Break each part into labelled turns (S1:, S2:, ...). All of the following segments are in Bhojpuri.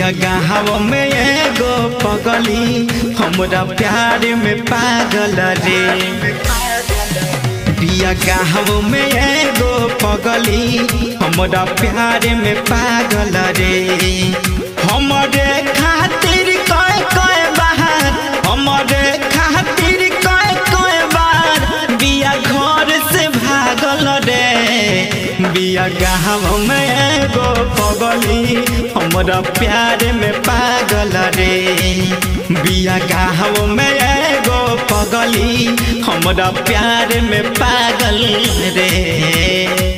S1: बिया गाँव में एगो पगली हमरा प्यार में पागल रे। बिया गाँव में एगो पगली हमरा प्यार में पागल रे। हमरे खातिर कोई कोई बार, हमरे खातिर कोई कोई बार बिया घर से भागल रे। बिया गाँव में एगो पगली हमरा प्यार में पागल रे। बिया गाँव में एगो पगली हमरा प्यार में पागल रे।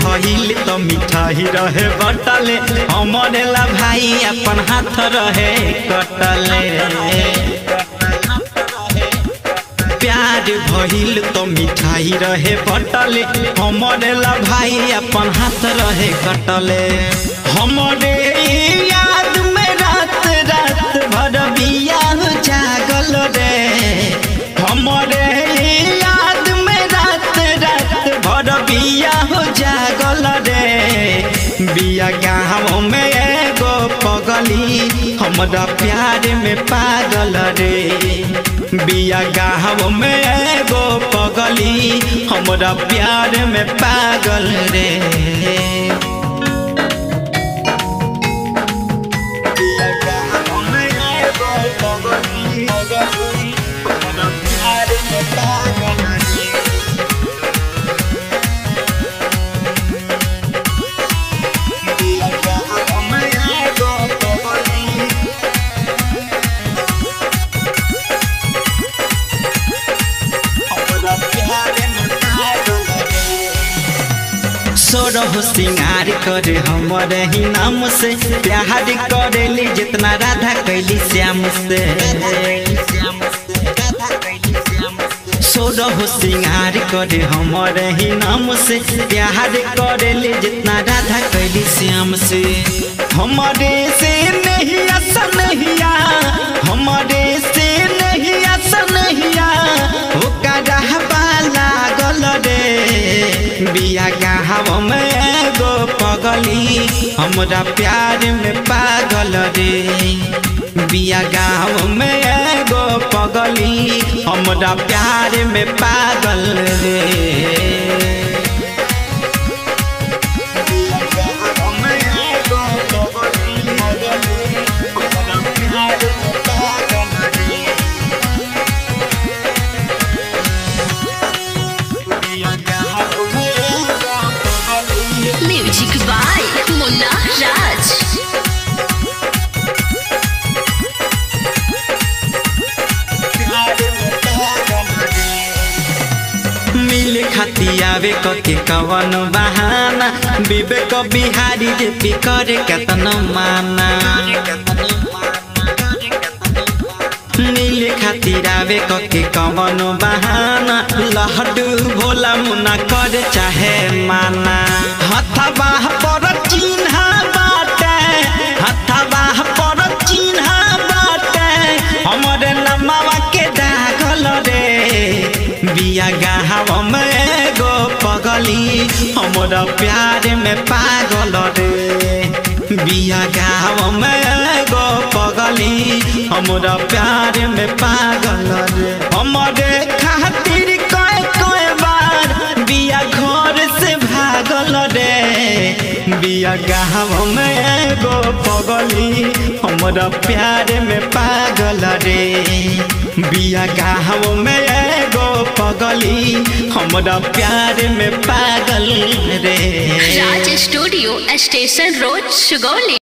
S1: भइल तो मिठाई रहे बटले, हमरे ला भाई अपन हाथ रहे कटले। प्यार भइल तो मिठाई रहे बटले, हमरे ला भाई अपन हाथ रहे कटले। हमरे याद में रात रात भर बिया जागल रे। हमरे याद में रात रात भर बिया जागल रे। बिया गाँव में एगो पगली हमरा प्यार में पागल रे। बिया गाँव में एगो पगली हमरा प्यार में पागल रे। बिया गाँव में एगो पगली हमरा प्यार में पागल रे। सोरह सिंगार करे हमारे ही नाम से, प्यार करेली जितना राधा कैली श्याम से। सोरह सिंगार करे हमारे ही नाम से, प्यार करेली जितना राधा कैली श्याम से। हमारे से नहीं ऐसा नहीं आ, हमारे से नहीं ऐसा नहीं आ, ओकरा लागल रे। बिया गाँव में एगो पगली हमरा प्यार में पागल रे। बिया गाँव में एगो पगली हमरा प्यार में पागल रे।
S2: म्यूजिक बाय मुन्ना राज।
S1: मिले खाती आवे के कवन बहाना, विवेक बिहारी जे पी करे केतना माना। मिले खातिर आवे के कवन बहाना, लहडू भोला मुना कर चाहे माना। हथवा पर चिन्हा बाटे, हथवा पर चिन्हा बाटे हमरे नमवा के दागल रे। बिया गाँव में एगो पगली हमरा प्यार में पागल रे। बिया गाँव में एगो पगली हमरा प्यार में पागल रे। हमरे खातिर कोई कोई बार बिया घर से भागल रे। बिया गाँव में एगो पगली हमरा प्यार में पागल रे। बिया गाँव में एगो पगली हमरा प्यार में पागल रे।
S2: राज स्टूडियो स्टेशन रोड सुगौली।